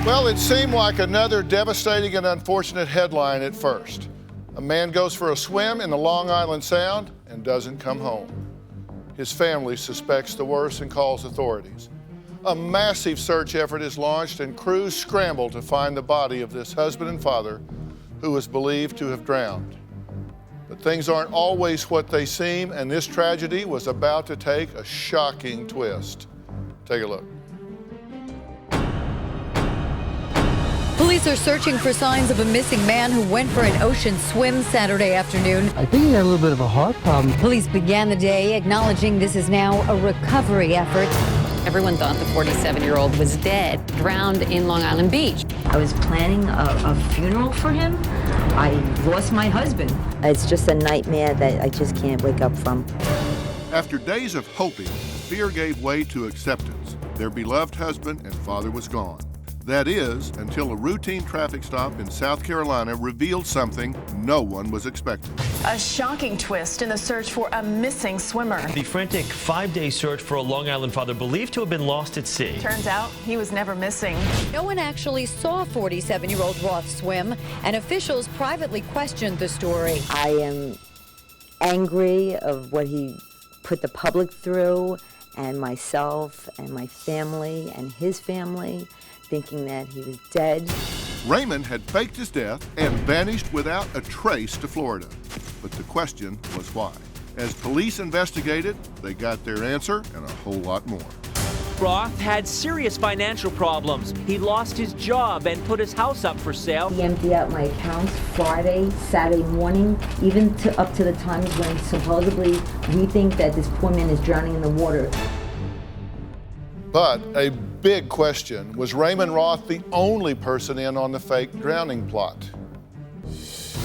Well, it seemed like another devastating and unfortunate headline at first. A man goes for a swim in the Long Island Sound and doesn't come home. His family suspects the worst and calls authorities. A massive search effort is launched and crews scramble to find the body of this husband and father who is believed to have drowned. But things aren't always what they seem, and this tragedy was about to take a shocking twist. Take a look. Police are searching for signs of a missing man who went for an ocean swim Saturday afternoon. I think he had a little bit of a heart problem. Police began the day acknowledging this is now a recovery effort. Everyone thought the 47-year-old was dead, drowned in Long Island Beach. I was planning a funeral for him. I lost my husband. It's just a nightmare that I just can't wake up from. After days of hoping, fear gave way to acceptance. Their beloved husband and father was gone. That is, until a routine traffic stop in South Carolina revealed something no one was expecting. A shocking twist in the search for a missing swimmer. The frantic 5-day search for a Long Island father believed to have been lost at sea. Turns out he was never missing. No one actually saw 47-year-old Roth swim, and officials privately questioned the story. I am angry of what he put the public through, and myself and my family and his family, thinking that he was dead. Raymond had faked his death and vanished without a trace to Florida. But the question was why. As police investigated, they got their answer and a whole lot more. Roth had serious financial problems. He lost his job and put his house up for sale. He emptied out my accounts Friday, Saturday morning, even up to the times when supposedly we think that this poor man is drowning in the water. But a big question, was Raymond Roth the only person in on the fake drowning plot?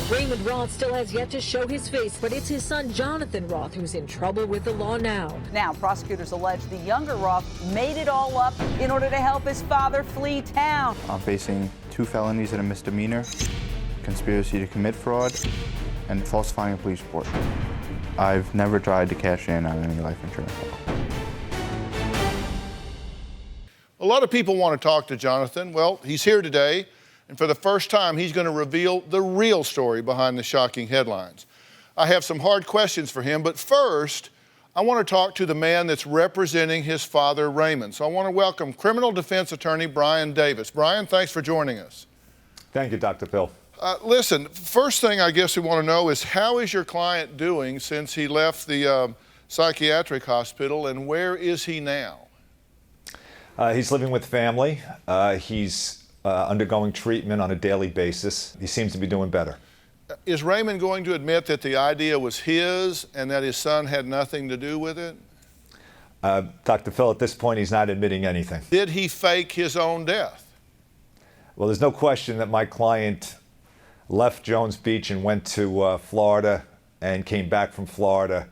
Raymond Roth still has yet to show his face, but it's his son Jonathan Roth who's in trouble with the law now. Now, prosecutors allege the younger Roth made it all up in order to help his father flee town. I'm facing 2 felonies and a misdemeanor, conspiracy to commit fraud, and falsifying a police report. I've never tried to cash in on any life insurance. A lot of people want to talk to Jonathan. Well, he's here today, and for the first time, he's going to reveal the real story behind the shocking headlines. I have some hard questions for him, but first, I want to talk to the man that's representing his father, Raymond. So I want to welcome criminal defense attorney Brian Davis. Brian, thanks for joining us. Thank you, Dr. Phil. Listen, first thing I guess we want to know is how is your client doing since he left the psychiatric hospital, and where is he now? He's living with family. He's undergoing treatment on a daily basis. He seems to be doing better. Is Raymond going to admit that the idea was his and that his son had nothing to do with it? Dr. Phil, at this point, he's not admitting anything. Did he fake his own death? Well, there's no question that my client left Jones Beach and went to Florida and came back from Florida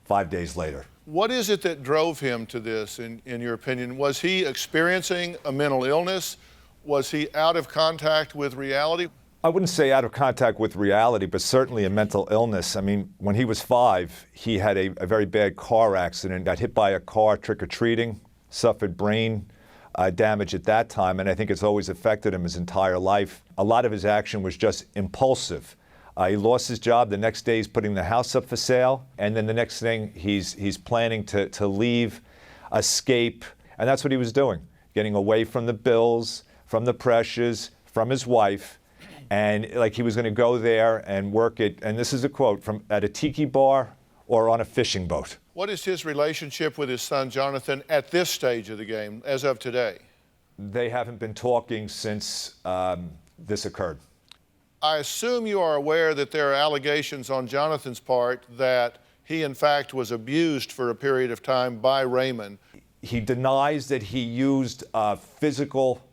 5 days later. What is it that drove him to this, in your opinion? Was he experiencing a mental illness? Was he out of contact with reality? I wouldn't say out of contact with reality, but certainly a mental illness. I mean, when he was 5, he had a very bad car accident, got hit by a car trick-or-treating, suffered brain damage at that time, and I think it's always affected him his entire life. A lot of his action was just impulsive. He lost his job. The next day he's putting the house up for sale. And then the next thing he's planning to leave, escape. And that's what he was doing, getting away from the bills, from the pressures, from his wife. And like he was going to go there and work at, and this is a quote, at a tiki bar or on a fishing boat. What is his relationship with his son Jonathan at this stage of the game, as of today? They haven't been talking since this occurred. I assume you are aware that there are allegations on Jonathan's part that he, in fact, was abused for a period of time by Raymond. He denies that he used physical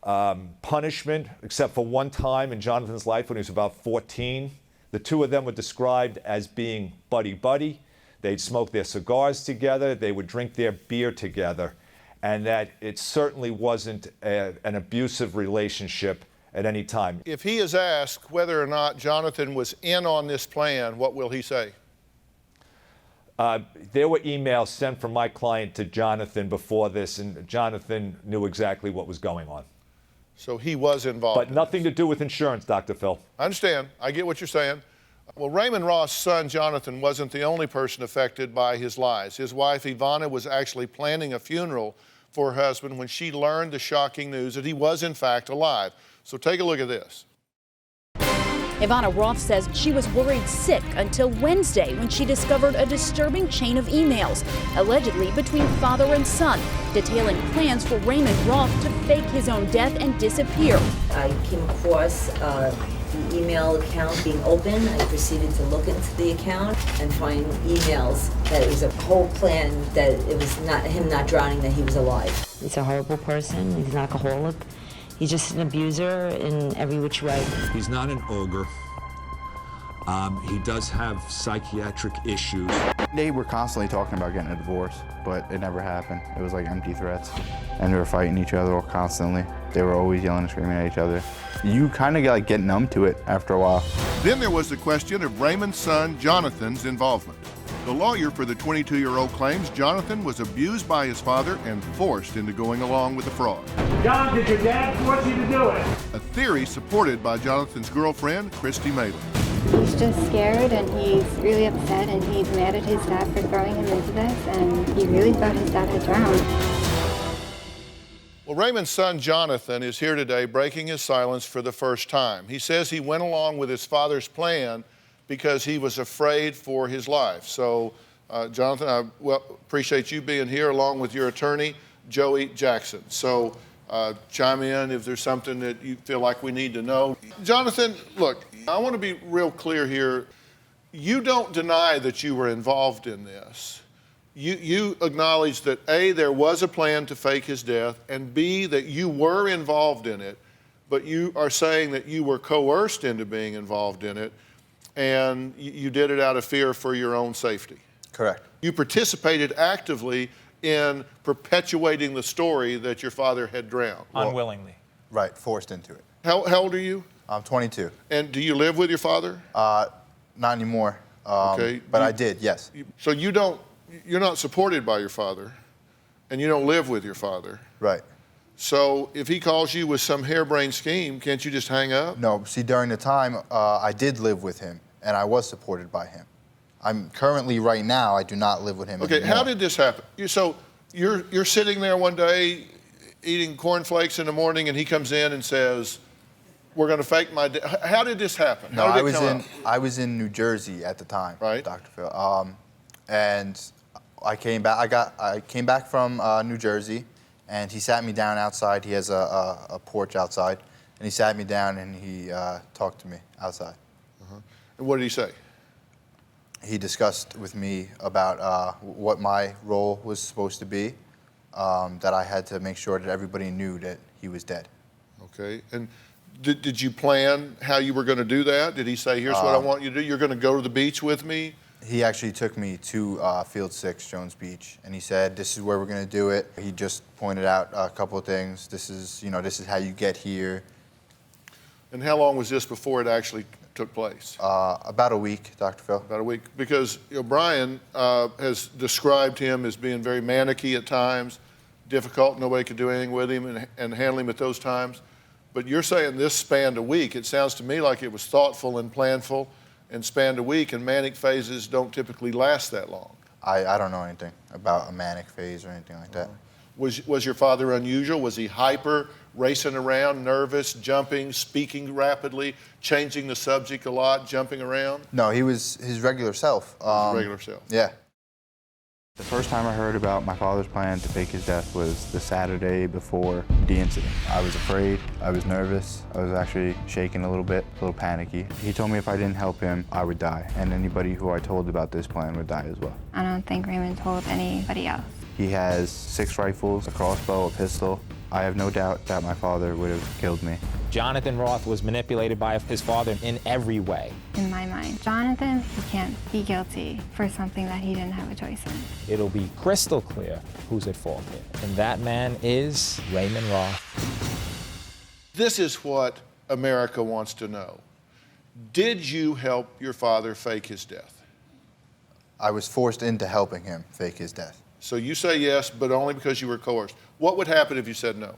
punishment, except for one time in Jonathan's life when he was about 14. The two of them were described as being buddy-buddy. They'd smoke their cigars together. They would drink their beer together. And that it certainly wasn't an abusive relationship at any time. If he is asked whether or not Jonathan was in on this plan, what will he say? There were emails sent from my client to Jonathan before this, and Jonathan knew exactly what was going on. So he was involved. But nothing to do with insurance, Dr. Phil. I understand. I get what you're saying. Well, Raymond Roth's son, Jonathan, wasn't the only person affected by his lies. His wife, Ivana, was actually planning a funeral for her husband when she learned the shocking news that he was, in fact, alive. So take a look at this. Ivana Roth says she was worried sick until Wednesday when she discovered a disturbing chain of emails, allegedly between father and son, detailing plans for Raymond Roth to fake his own death and disappear. I came across the email account being open. I proceeded to look into the account and find emails that it was a whole plan, that it was not him not drowning, that he was alive. He's a horrible person. He's an alcoholic. He's just an abuser in every which way. He's not an ogre. He does have psychiatric issues. They were constantly talking about getting a divorce, but it never happened. It was like empty threats. And they were fighting each other constantly. They were always yelling and screaming at each other. You kind of get numb to it after a while. Then there was the question of Raymond's son, Jonathan's involvement. The lawyer for the 22-year-old claims Jonathan was abused by his father and forced into going along with the fraud. John, did your dad force you to do it? A theory supported by Jonathan's girlfriend, Christy Malin. He's just scared and he's really upset and he's mad at his dad for throwing him into this, and he really thought his dad had drowned. Well, Raymond's son, Jonathan, is here today breaking his silence for the first time. He says he went along with his father's plan because he was afraid for his life. So, Jonathan, I appreciate you being here along with your attorney, Joey Jackson. So, chime in if there's something that you feel like we need to know. Jonathan, look, I want to be real clear here. You don't deny that you were involved in this. You acknowledge that A, there was a plan to fake his death, and B, that you were involved in it, but you are saying that you were coerced into being involved in it, and you did it out of fear for your own safety. Correct. You participated actively in perpetuating the story that your father had drowned. Unwillingly. Right, forced into it. How old are you? I'm 22. And do you live with your father? Not anymore. Okay. But I did, yes. So you're not supported by your father, and you don't live with your father. Right. So if he calls you with some harebrained scheme, can't you just hang up? No, see, during the time, I did live with him, and I was supported by him. I'm currently, right now, I do not live with him Okay, anymore. how did this happen? So you're sitting there one day eating cornflakes in the morning, and he comes in and says, "We're going to fake my death." How did this happen? No, How did it come up? I was in New Jersey at the time, right, Dr. Phil. And I came back. I came back from New Jersey, and he sat me down outside. He has a porch outside, and he sat me down and he talked to me outside. And what did he say? He discussed with me about what my role was supposed to be, that I had to make sure that everybody knew that he was dead. Okay, and did you plan how you were going to do that? Did he say, "Here's what I want you to do. You're going to go to the beach with me"? He actually took me to Field 6, Jones Beach, and he said, "This is where we're going to do it." He just pointed out a couple of things. This is how you get here. And how long was this before it actually took place? About a week, Dr. Phil. About a week, because Brian has described him as being very manicky at times, difficult. Nobody could do anything with him and handle him at those times. But you're saying this spanned a week. It sounds to me like it was thoughtful and planful and spanned a week, and manic phases don't typically last that long. I don't know anything about a manic phase or anything like that. Was your father unusual? Was he hyper, racing around, nervous, jumping, speaking rapidly, changing the subject a lot, jumping around? No, he was his regular self. His regular self. Yeah. The first time I heard about my father's plan to fake his death was the Saturday before the incident. I was afraid, I was nervous, I was actually shaking a little bit, a little panicky. He told me if I didn't help him, I would die, and anybody who I told about this plan would die as well. I don't think Raymond told anybody else. He has 6 rifles, a crossbow, a pistol. I have no doubt that my father would have killed me. Jonathan Roth was manipulated by his father in every way. In my mind, Jonathan, he can't be guilty for something that he didn't have a choice in. It'll be crystal clear who's at fault here. And that man is Raymond Roth. This is what America wants to know. Did you help your father fake his death? I was forced into helping him fake his death. So you say yes, but only because you were coerced. What would happen if you said no?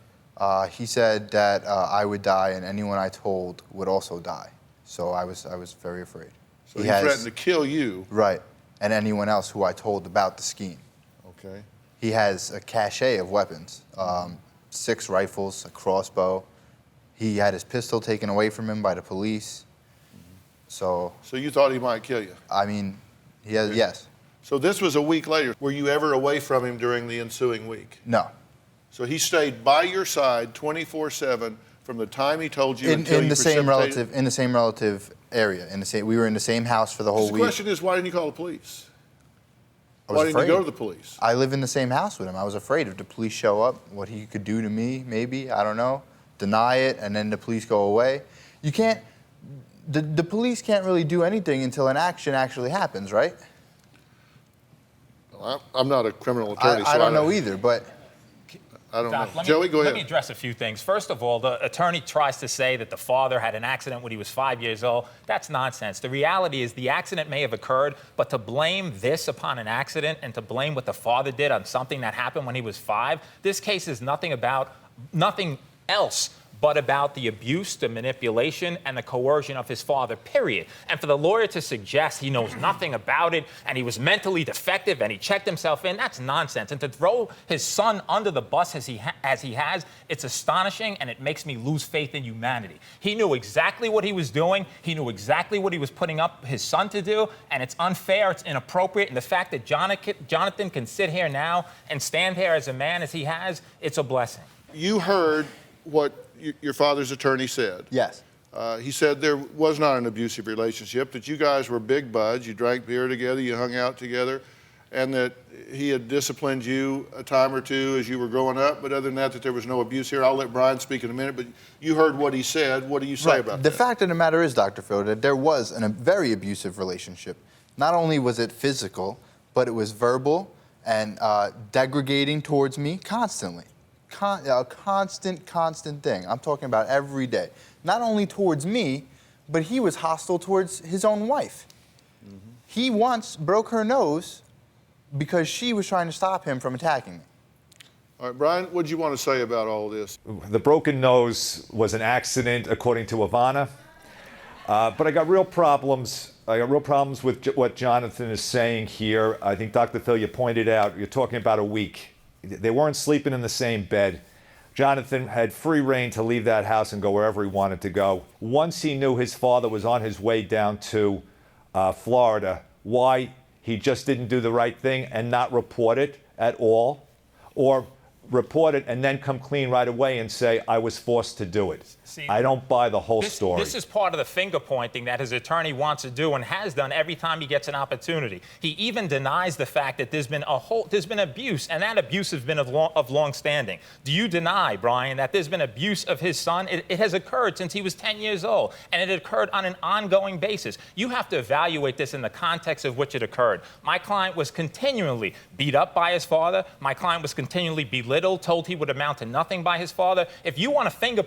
He said that I would die and anyone I told would also die. So I was very afraid. So he threatened to kill you. Right, and anyone else who I told about the scheme. Okay. He has a cache of weapons, 6 rifles, a crossbow. He had his pistol taken away from him by the police. So you thought he might kill you? I mean, yes. So this was a week later. Were you ever away from him during the ensuing week? No. So he stayed by your side 24/7 from the time he told you until in you the same relative area. We were in the same house for the whole week. The question is, why didn't you call the police? Why didn't you go to the police? I live in the same house with him. I was afraid if the police show up, what he could do to me, maybe, I don't know. Deny it, and then the police go away. You can't, the police can't really do anything until an action actually happens, right? Well, I'm not a criminal attorney, I don't know either, but I don't Doc, know. Joey, go ahead. Let me address a few things. First of all, the attorney tries to say that the father had an accident when he was 5 years old. That's nonsense. The reality is the accident may have occurred, but to blame this upon an accident and to blame what the father did on something that happened when he was 5, this case is nothing else but about the abuse, the manipulation, and the coercion of his father, period. And for the lawyer to suggest he knows nothing about it and he was mentally defective and he checked himself in, that's nonsense. And to throw his son under the bus as he has, it's astonishing and it makes me lose faith in humanity. He knew exactly what he was doing. He knew exactly what he was putting up his son to do, and it's unfair, it's inappropriate. And the fact that Jonathan can sit here now and stand here as a man as he has, it's a blessing. You heard what your father's attorney said. Yes. He said there was not an abusive relationship, that you guys were big buds, you drank beer together, you hung out together, and that he had disciplined you a time or two as you were growing up, but other than that there was no abuse here. I'll let Brian speak in a minute, but you heard what he said. What do you say about that? The fact of the matter is, Dr. Phil, that there was a very abusive relationship. Not only was it physical, but it was verbal and degrading towards me constantly. A constant thing. I'm talking about every day. Not only towards me, but he was hostile towards his own wife. Mm-hmm. He once broke her nose because she was trying to stop him from attacking me. All right, Brian, what do you want to say about all this? The broken nose was an accident, according to Ivana. But I got real problems. With what Jonathan is saying here. I think, Dr. Phil, you pointed out, you're talking about a week. They weren't sleeping in the same bed. Jonathan had free reign to leave that house and go wherever he wanted to go. Once he knew his father was on his way down to Florida, why he just didn't do the right thing and not report it at all, or report it and then come clean right away and say, I was forced to do it. See, I don't buy the whole story. This is part of the finger pointing that his attorney wants to do and has done every time he gets an opportunity. He even denies the fact that there's been abuse, and that abuse has been of long standing. Do you deny, Brian, that there's been abuse of his son? It has occurred since he was 10 years old, and it occurred on an ongoing basis. You have to evaluate this in the context of which it occurred. My client was continually beat up by his father. My client was continually belittled, told he would amount to nothing by his father. If you want to finger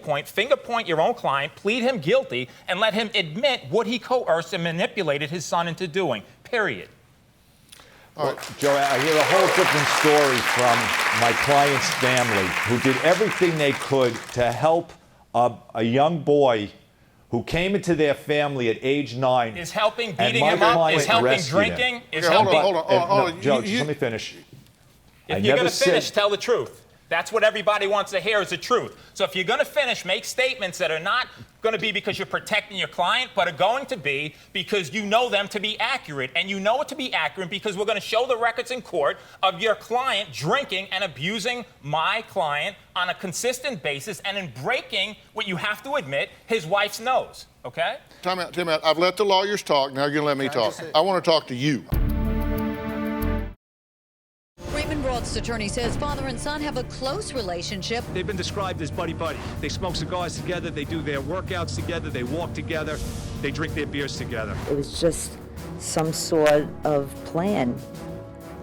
point your own client, plead him guilty, and let him admit what he coerced and manipulated his son into doing, period. Well, Joe, I hear a whole different story from my client's family, who did everything they could to help a young boy who came into their family at age 9. Is helping beating him up? Is helping drinking? Is helping... Hold on. Joe, just let me finish. If you're going to finish, tell the truth. That's what everybody wants to hear, is the truth. So if you're going to finish, make statements that are not going to be because you're protecting your client, but are going to be because you know them to be accurate. And you know it to be accurate because we're going to show the records in court of your client drinking and abusing my client on a consistent basis and in breaking, what you have to admit, his wife's nose. Okay? Time out. I've let the lawyers talk. Now you're going to let me talk. I want to talk to you. Raymond Roth's attorney says father and son have a close relationship. They've been described as buddy-buddy. They smoke cigars together, they do their workouts together, they walk together, they drink their beers together. It was just some sort of plan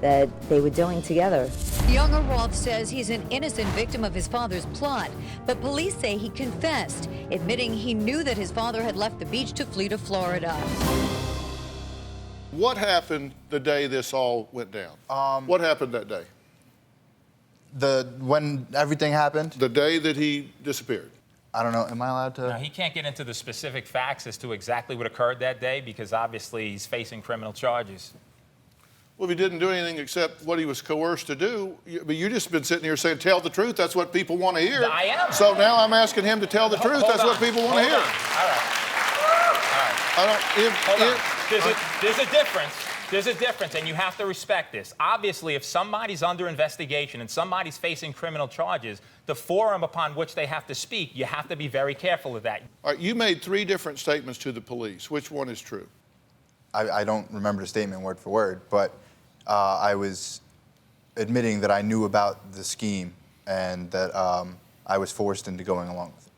that they were doing together. Younger Roth says he's an innocent victim of his father's plot, but police say he confessed, admitting he knew that his father had left the beach to flee to Florida. What happened the day this all went down? What happened that day? When everything happened? The day that he disappeared. I don't know. Am I allowed to? No, he can't get into the specific facts as to exactly what occurred that day because obviously he's facing criminal charges. Well, if he didn't do anything except what he was coerced to do, but you just been sitting here saying, tell the truth. That's what people want to hear. I am. So now I'm asking him to tell the truth. That's what people want to hear. All right. There's a difference. There's a difference, and you have to respect this. Obviously, if somebody's under investigation and somebody's facing criminal charges, the forum upon which they have to speak, you have to be very careful of that. All right, you made 3 different statements to the police. Which one is true? I don't remember the statement word for word, but I was admitting that I knew about the scheme and that I was forced into going along with it.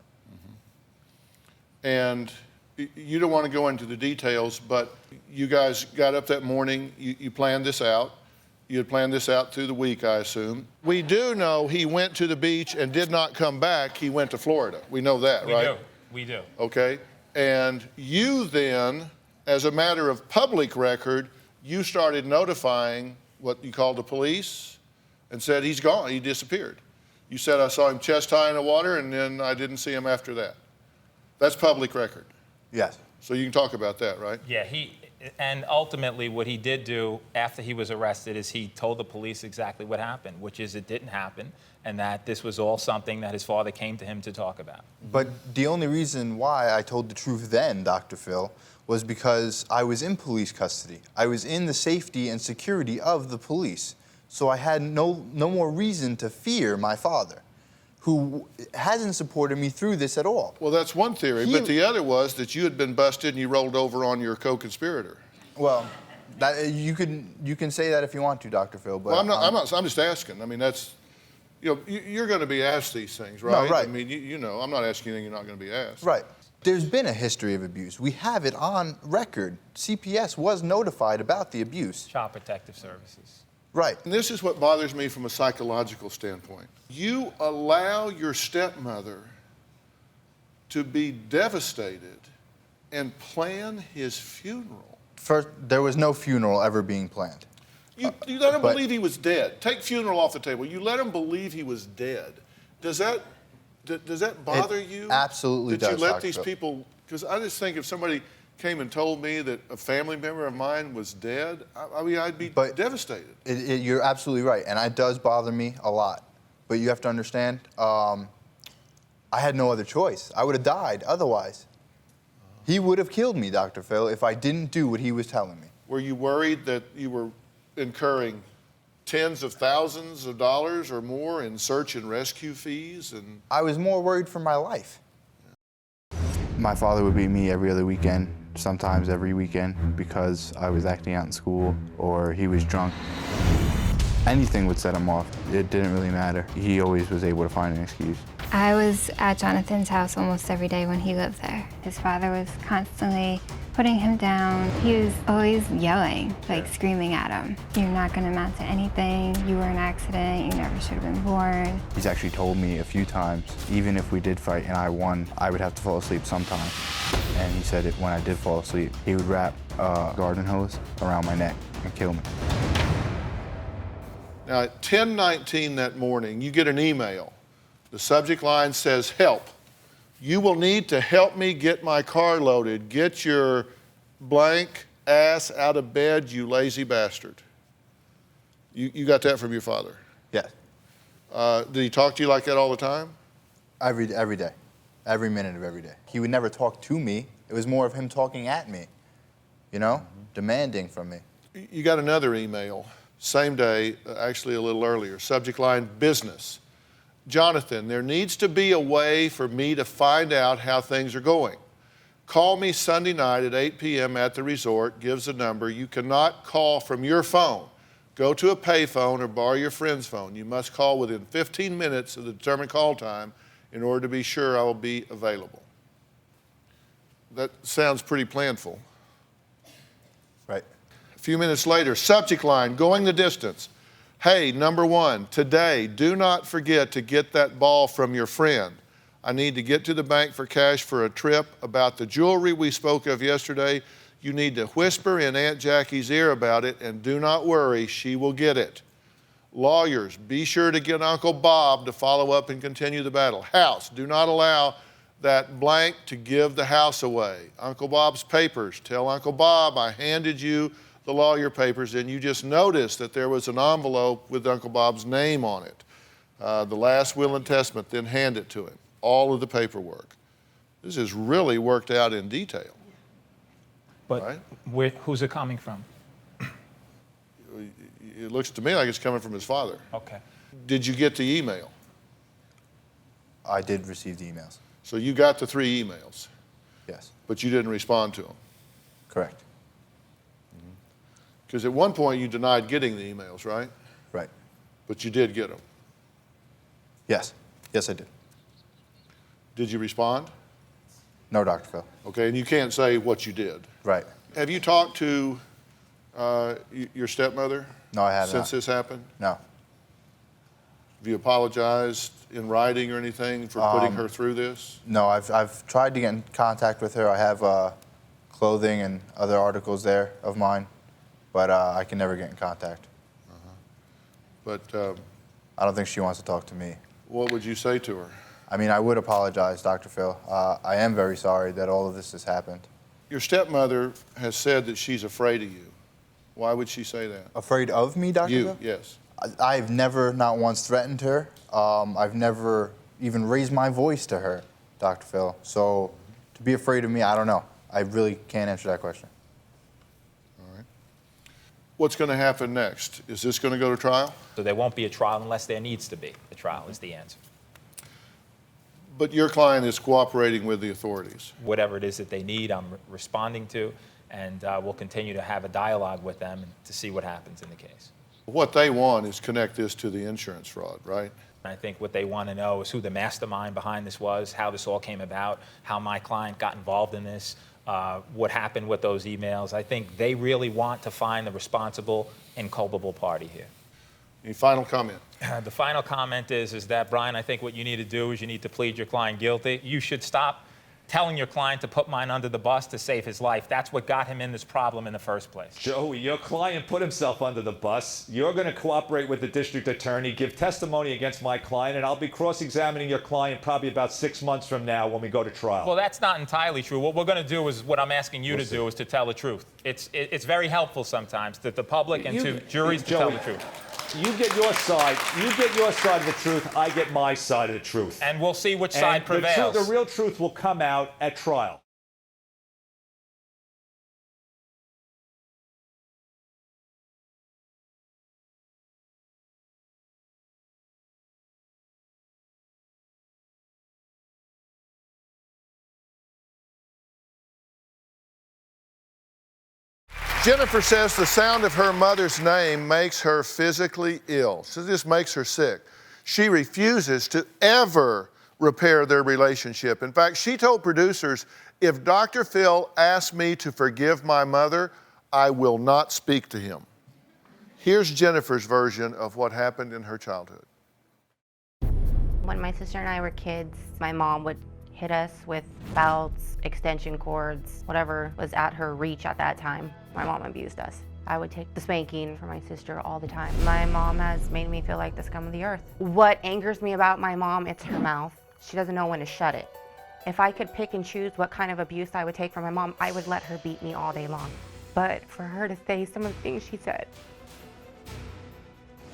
And you don't want to go into the details, but you guys got up that morning, you planned this out. You had planned this out through the week, I assume. We do know he went to the beach and did not come back. He went to Florida. We know that, right? We do. Okay. And you then, as a matter of public record, you started notifying what you called the police and said he's gone, he disappeared. You said I saw him chest high in the water and then I didn't see him after that. That's public record. Yes. So you can talk about that, right? Yeah, and ultimately what he did do after he was arrested is he told the police exactly what happened, which is it didn't happen, and that this was all something that his father came to him to talk about. But the only reason why I told the truth then, Dr. Phil, was because I was in police custody. I was in the safety and security of the police. So I had no more reason to fear my father, who hasn't supported me through this at all. Well, that's one theory, but the other was that you had been busted and you rolled over on your co-conspirator. Well, you can say that if you want to, Dr. Phil, but... Well, I'm just asking. I mean, that's, you're going to be asked these things, right? No, right. I mean, you know, I'm not asking anything you're not going to be asked. Right. There's been a history of abuse. We have it on record. CPS was notified about the abuse. Child Protective Services. Right. And this is what bothers me from a psychological standpoint. You allow your stepmother to be devastated and plan his funeral. First, there was no funeral ever being planned. You let him believe he was dead. Take funeral off the table. You let him believe he was dead. Does that bother you? Absolutely does, that you let Dr. these Phil. people, because I just think if somebody came and told me that a family member of mine was dead, I mean, I'd be devastated. You're absolutely right, and it does bother me a lot. But you have to understand, I had no other choice. I would have died otherwise. He would have killed me, Dr. Phil, if I didn't do what he was telling me. Were you worried that you were incurring tens of thousands of dollars or more in search and rescue fees? And I was more worried for my life. My father would beat me every other weekend, sometimes every weekend, because I was acting out in school or he was drunk. Anything would set him off. It didn't really matter. He always was able to find an excuse. I was at Jonathan's house almost every day when he lived there. His father was constantly putting him down. He was always yelling, like screaming at him. You're not going to amount to anything. You were an accident. You never should have been born. He's actually told me a few times, even if we did fight and I won, I would have to fall asleep sometime. And he said when I did fall asleep, he would wrap a garden hose around my neck and kill me. Now, at 10:19 that morning, you get an email. The subject line says, help. You will need to help me get my car loaded. Get your blank ass out of bed, you lazy bastard. You got that from your father? Yes. Did he talk to you like that all the time? Every day. Every minute of every day. He would never talk to me. It was more of him talking at me, demanding from me. You got another email, same day, actually a little earlier. Subject line, business. Jonathan, there needs to be a way for me to find out how things are going. Call me Sunday night at 8 p.m. at the resort, gives a number. You cannot call from your phone. Go to a payphone or borrow your friend's phone. You must call within 15 minutes of the determined call time in order to be sure I will be available. That sounds pretty planful. Right. A few minutes later, subject line, going the distance. Hey, number one, today, do not forget to get that ball from your friend. I need to get to the bank for cash for a trip. About the jewelry we spoke of yesterday, you need to whisper in Aunt Jackie's ear about it, and do not worry, she will get it. Lawyers, be sure to get Uncle Bob to follow up and continue the battle. House, do not allow that blank to give the house away. Uncle Bob's papers, tell Uncle Bob I handed you the lawyer papers and you just noticed that there was an envelope with Uncle Bob's name on it. The last will and testament, then hand it to him. All of the paperwork. This is really worked out in detail. But who's it coming from? It looks to me like it's coming from his father. Okay. Did you get the email? I did receive the emails. So you got the 3 emails? Yes. But you didn't respond to them? Correct. Because at one point you denied getting the emails, right? Right. But you did get them? Yes. Yes, I did. Did you respond? No, Dr. Phil. Okay, and you can't say what you did. Right. Have you talked to your stepmother? No, I haven't. Since this happened? No. Have you apologized in writing or anything for putting her through this? No, I've tried to get in contact with her. I have clothing and other articles there of mine, but I can never get in contact. But I don't think she wants to talk to me. What would you say to her? I mean, I would apologize, Dr. Phil. I am very sorry that all of this has happened. Your stepmother has said that she's afraid of you. Why would she say that? Afraid of me, Dr. Phil? Yes. I've never, not once, threatened her. I've never even raised my voice to her, Dr. Phil. So to be afraid of me, I don't know. I really can't answer that question. All right. What's going to happen next? Is this going to go to trial? So there won't be a trial unless there needs to be. A trial is the answer. But your client is cooperating with the authorities. Whatever it is that they need, I'm responding to, and we'll continue to have a dialogue with them to see what happens in the case. What they want is connect this to the insurance fraud, right? I think what they want to know is who the mastermind behind this was, how this all came about, how my client got involved in this, what happened with those emails. I think they really want to find the responsible and culpable party here. Any final comment? The final comment is that, Brian, I think what you need to do is you need to plead your client guilty. You should stop telling your client to put mine under the bus to save his life. That's what got him in this problem in the first place. Joey, your client put himself under the bus. You're going to cooperate with the district attorney, give testimony against my client, and I'll be cross-examining your client probably about 6 months from now when we go to trial. Well, that's not entirely true. What we're going to do is what I'm asking you to do is to tell the truth. It's very helpful sometimes to the public and to juries to tell the truth. You get your side. You get your side of the truth. I get my side of the truth. And we'll see which side prevails. The real truth will come out at trial. Jennifer says the sound of her mother's name makes her physically ill. So this makes her sick. She refuses to ever repair their relationship. In fact, she told producers, if Dr. Phil asks me to forgive my mother, I will not speak to him. Here's Jennifer's version of what happened in her childhood. When my sister and I were kids, my mom would hit us with belts, extension cords, whatever was at her reach at that time. My mom abused us. I would take the spanking from my sister all the time. My mom has made me feel like the scum of the earth. What angers me about my mom, it's her mouth. She doesn't know when to shut it. If I could pick and choose what kind of abuse I would take from my mom, I would let her beat me all day long. But for her to say some of the things she said.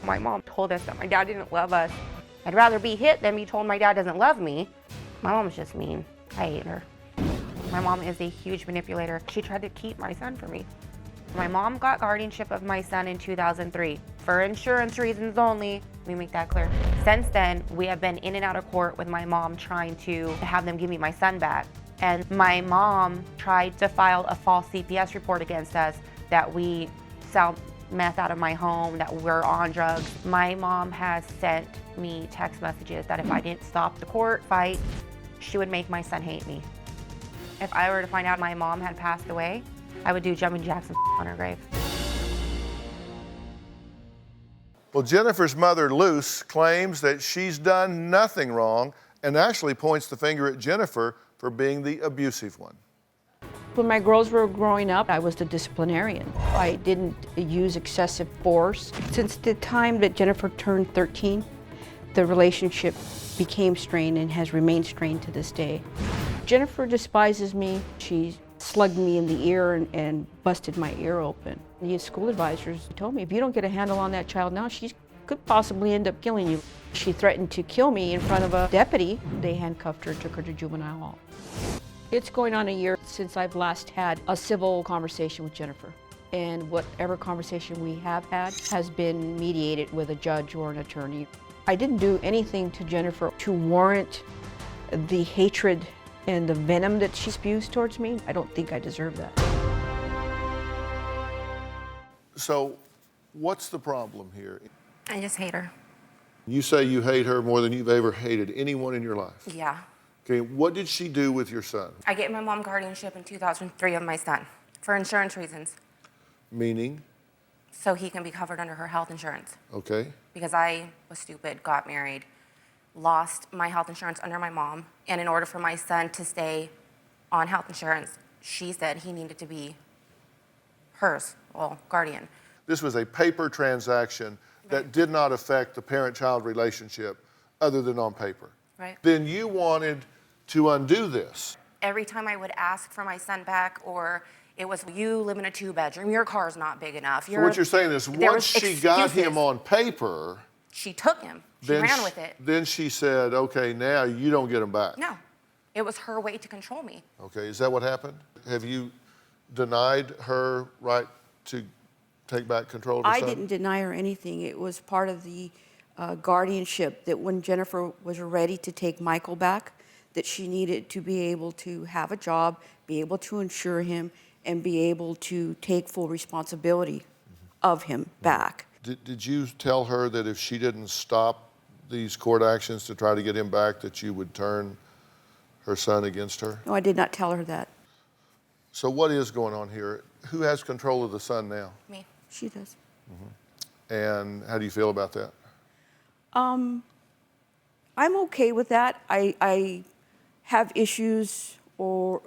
My mom told us that my dad didn't love us. I'd rather be hit than be told my dad doesn't love me. My mom's just mean. I hate her. My mom is a huge manipulator. She tried to keep my son from me. My mom got guardianship of my son in 2003 for insurance reasons only. Let me make that clear. Since then, we have been in and out of court with my mom trying to have them give me my son back. And my mom tried to file a false CPS report against us that we sell meth out of my home, that we're on drugs. My mom has sent me text messages that if I didn't stop the court fight, she would make my son hate me. If I were to find out my mom had passed away, I would do jumping jacks on her grave. Well, Jennifer's mother, Luce, claims that she's done nothing wrong and actually points the finger at Jennifer for being the abusive one. When my girls were growing up, I was the disciplinarian. I didn't use excessive force. Since the time that Jennifer turned 13, the relationship became strained and has remained strained to this day. Jennifer despises me. She slugged me in the ear and busted my ear open. The school advisors told me, if you don't get a handle on that child now, she could possibly end up killing you. She threatened to kill me in front of a deputy. They handcuffed her, took her to juvenile hall. It's going on a year since I've last had a civil conversation with Jennifer. And whatever conversation we have had has been mediated with a judge or an attorney. I didn't do anything to Jennifer to warrant the hatred and the venom that she spews towards me. I don't think I deserve that. So, what's the problem here? I just hate her. You say you hate her more than you've ever hated anyone in your life. Yeah. Okay, what did she do with your son? I gave my mom guardianship in 2003 of my son for insurance reasons. Meaning? So he can be covered under her health insurance. Okay. Because I was stupid, got married, lost my health insurance under my mom, and in order for my son to stay on health insurance, she said he needed to be hers, well, guardian. This was a paper transaction that did not affect the parent-child relationship other than on paper. Right. Then you wanted to undo this. Every time I would ask for my son back, or it was, you live in a 2-bedroom, your car's not big enough. So what you're saying is once she got him on paper, she took him. She ran with it. Then she said, okay, now you don't get him back. No, it was her way to control me. Okay, is that what happened? Have you denied her right to take back control of her son? I didn't deny her anything. It was part of the guardianship that when Jennifer was ready to take Michael back, that she needed to be able to have a job, be able to insure him, and be able to take full responsibility of him back. Did you tell her that if she didn't stop these court actions to try to get him back, that you would turn her son against her? No, I did not tell her that. So what is going on here? Who has control of the son now? Me. She does. And how do you feel about that? I'm okay with that. I have issues, or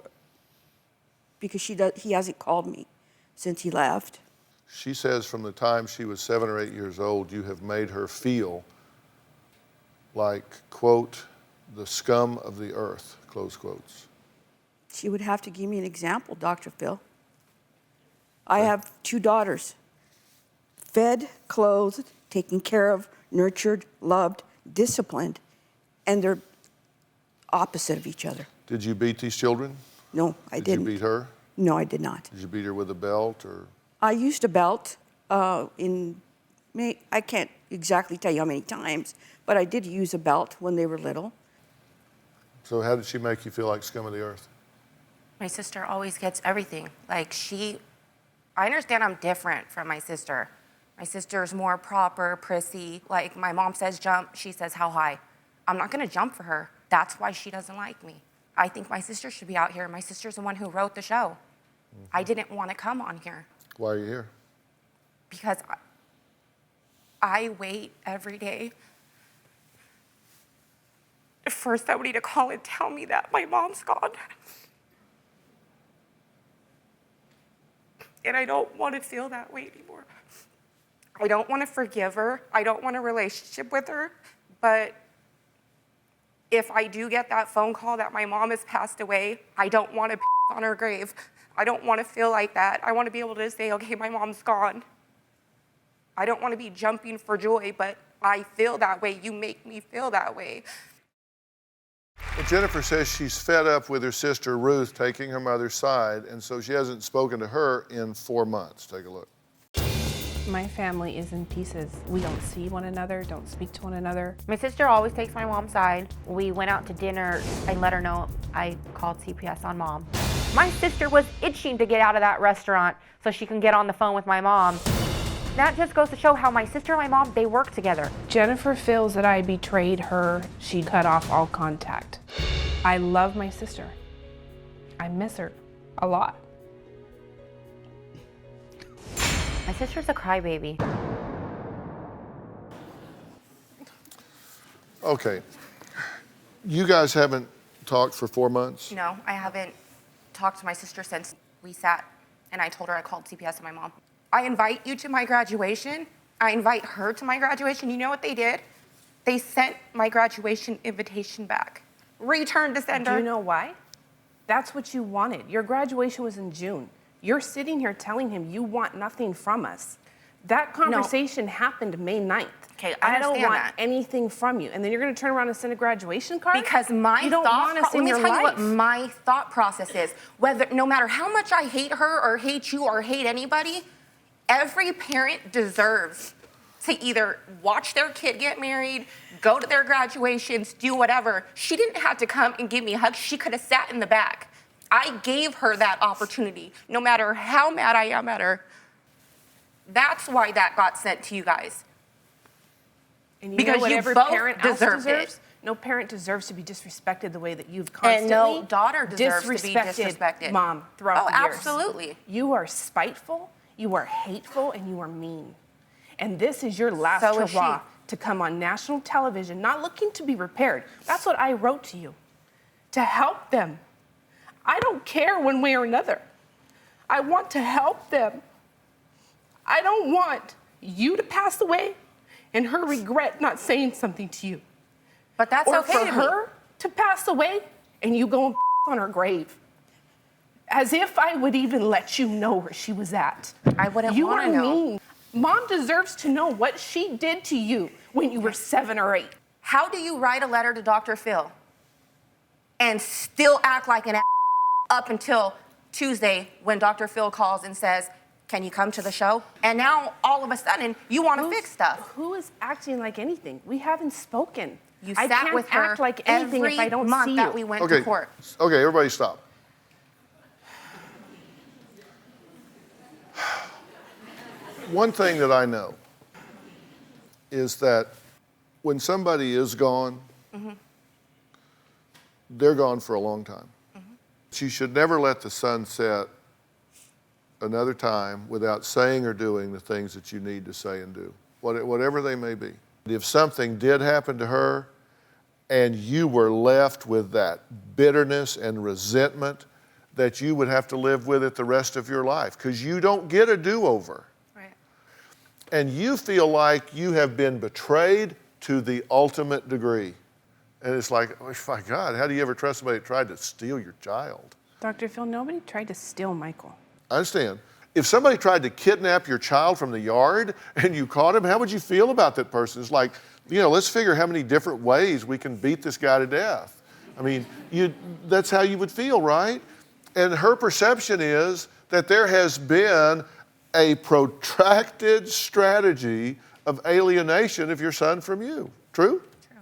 because he hasn't called me since he left. She says from the time she was 7 or 8 years old, you have made her feel like, quote, the scum of the earth, close quotes. She would have to give me an example, Dr. Phil. I have 2 daughters, fed, clothed, taken care of, nurtured, loved, disciplined, and they're opposite of each other. Did you beat these children? No, I didn't. Did you beat her? No, I did not. Did you beat her with a belt or? I used a belt I can't exactly tell you how many times, but I did use a belt when they were little. So how did she make you feel like scum of the earth? My sister always gets everything. Like I understand I'm different from my sister. My sister's more proper, prissy. Like my mom says jump, she says how high. I'm not gonna jump for her. That's why she doesn't like me. I think my sister should be out here. My sister's the one who wrote the show. I didn't want to come on here. Why are you here? Because I wait every day for somebody to call and tell me that my mom's gone. And I don't want to feel that way anymore. I don't want to forgive her. I don't want a relationship with her. But if I do get that phone call that my mom has passed away, I don't want to piss on her grave. I don't want to feel like that. I want to be able to say, okay, my mom's gone. I don't want to be jumping for joy, but I feel that way. You make me feel that way. Well, Jennifer says she's fed up with her sister Ruth taking her mother's side, and so she hasn't spoken to her in 4 months. Take a look. My family is in pieces. We don't see one another, don't speak to one another. My sister always takes my mom's side. We went out to dinner. I let her know I called CPS on mom. My sister was itching to get out of that restaurant so she can get on the phone with my mom. That just goes to show how my sister and my mom, they work together. Jennifer feels that I betrayed her. She cut off all contact. I love my sister. I miss her a lot. My sister's a crybaby. Okay. You guys haven't talked for 4 months? No, I haven't talked to my sister since we sat, and I told her I called CPS and my mom. I invite you to my graduation. I invite her to my graduation. You know what they did? They sent my graduation invitation back. Returned to sender. Do you know why? That's what you wanted. Your graduation was in June. You're sitting here telling him you want nothing from us. That conversation happened May 9th. Okay, I don't want that. anything from you. And then you're going to turn around and send a graduation card? Because my you don't want us in let me your tell you life. what my thought process is. Whether, no matter how much I hate her or hate you or hate anybody, every parent deserves to either watch their kid get married, go to their graduations, do whatever. She didn't have to come and give me a hug. She could have sat in the back. I gave her that opportunity, no matter how mad I am at her. That's why that got sent to you guys. And because know what you every both parent else deserved deserves? it. No parent deserves to be disrespected the way that you've constantly And no daughter deserves to be disrespected. Mom, throughout the years. Absolutely. You are spiteful, you are hateful, and you are mean. And this is your last So is hurrah she. to come on national television, not looking to be repaired. That's what I wrote to you, to help them. I don't care one way or another. I want to help them. I don't want you to pass away and her regret not saying something to you. But that's or okay for to her me. to pass away and you go and on her grave. As if I would even let you know where she was at. I wouldn't You want are to know. mean. Mom deserves to know what she did to you when you were 7 or 8. How do you write a letter to Dr. Phil and still act like an up until Tuesday when Dr. Phil calls and says, can you come to the show? And now all of a sudden you want to fix stuff. Who is acting like anything? We haven't spoken. You I sat can't with her act like anything every if I don't month see that you. we went Okay. to court. Okay, everybody stop. One thing that I know is that when somebody is gone, they're gone for a long time. You should never let the sun set another time without saying or doing the things that you need to say and do, whatever they may be. If something did happen to her and you were left with that bitterness and resentment, that you would have to live with it the rest of your life, because you don't get a do-over. Right. And you feel like you have been betrayed to the ultimate degree. And it's like, oh my God, how do you ever trust somebody that tried to steal your child? Dr. Phil, nobody tried to steal Michael. I understand. If somebody tried to kidnap your child from the yard and you caught him, how would you feel about that person? It's like, let's figure how many different ways we can beat this guy to death. I mean, that's how you would feel, right? And her perception is that there has been a protracted strategy of alienation of your son from you. True? True.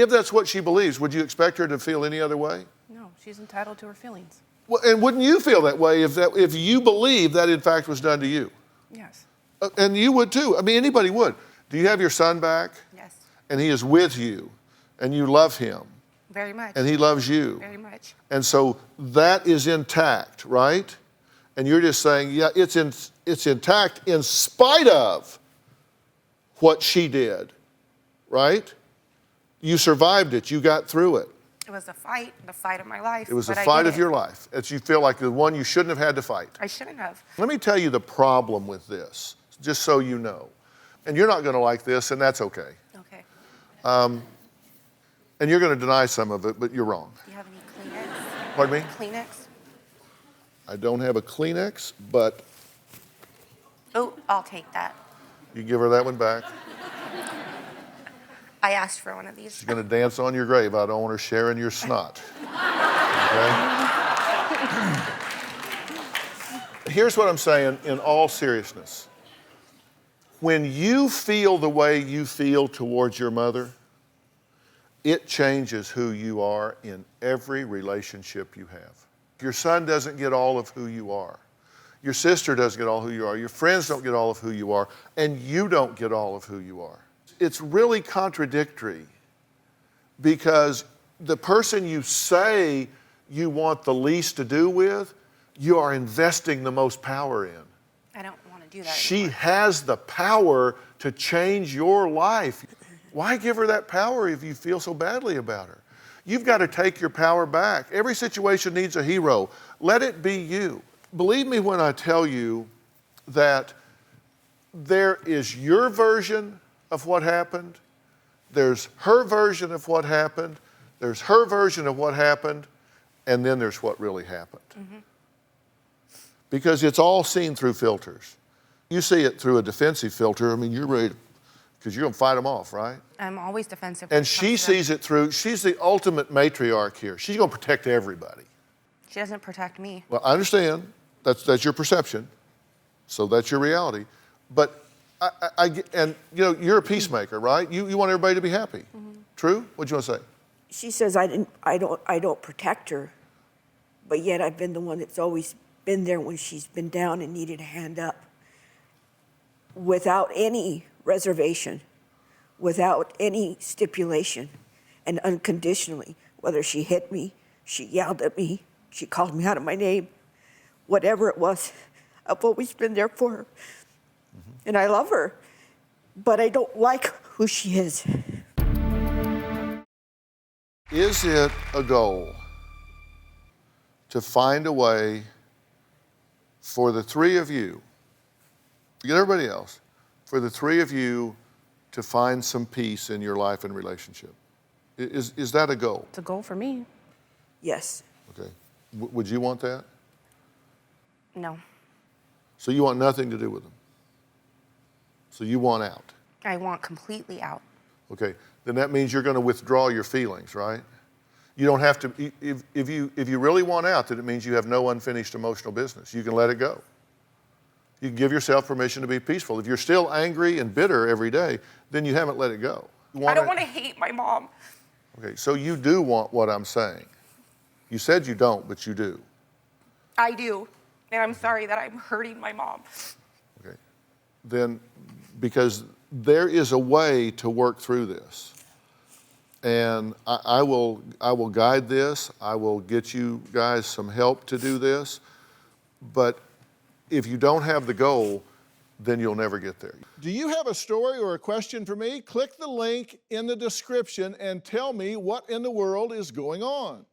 If that's what she believes, would you expect her to feel any other way? No, she's entitled to her feelings. Well, and wouldn't you feel that way if you believe that in fact was done to you? Yes. And you would too. I mean, anybody would. Do you have your son back? Yes. And he is with you, and you love him. Very much. And he loves you. Very much. And so that is intact, right? And you're just saying, yeah, it's intact in spite of what she did, right? You survived it. You got through it. It was the fight of my life. It was the but I fight did of it. your life. It's you feel like the one you shouldn't have had to fight. I shouldn't have. Let me tell you the problem with this, just so you know. And you're not going to like this, and that's okay. Okay. And you're going to deny some of it, but you're wrong. Do you have any Kleenex? Pardon me? Kleenex? I don't have a Kleenex, but Oh, I'll take that. you give her that one back. I asked for one of these. She's going to dance on your grave. I don't want her sharing your snot. Okay? Here's what I'm saying in all seriousness. When you feel the way you feel towards your mother, it changes who you are in every relationship you have. Your son doesn't get all of who you are. Your sister doesn't get all who you are. Your friends don't get all of who you are. And you don't get all of who you are. It's really contradictory because the person you say you want the least to do with, you are investing the most power in. I don't want to do that She anymore. has the power to change your life. Why give her that power if you feel so badly about her? You've got to take your power back. Every situation needs a hero. Let it be you. Believe me when I tell you that there is your version of what happened, there's her version of what happened, there's her version of what happened, and then there's what really happened. Mm-hmm. Because it's all seen through filters. You see it through a defensive filter, I mean, you're ready, because you're gonna fight them off, right? I'm always defensive. And she sees it through, she's the ultimate matriarch here. She's gonna protect everybody. She doesn't protect me. Well, I understand, that's your perception, so that's your reality. But and you know, you're a peacemaker, right? You want everybody to be happy. Mm-hmm. True? What'd you want to say? She says I don't protect her, but yet I've been the one that's always been there when she's been down and needed a hand up, without any reservation, without any stipulation, and unconditionally. Whether she hit me, she yelled at me, she called me out of my name, whatever it was, I've always been there for her. And I love her, but I don't like who she is. Is it a goal to find a way for the three of you, forget everybody else, for the three of you to find some peace in your life and relationship? Is that a goal? It's a goal for me. Yes. Okay. Would you want that? No. So you want nothing to do with them? So you want out? I want completely out. Okay, then that means you're going to withdraw your feelings, right? You don't have to, if you really want out, then it means you have no unfinished emotional business. You can let it go. You can give yourself permission to be peaceful. If you're still angry and bitter every day, then you haven't let it go. I don't want to hate my mom. Okay, so you do want what I'm saying. You said you don't, but you do. I do. And I'm sorry that I'm hurting my mom. Okay, then because there is a way to work through this. And I will guide this. I will get you guys some help to do this. But if you don't have the goal, then you'll never get there. Do you have a story or a question for me? Click the link in the description and tell me what in the world is going on.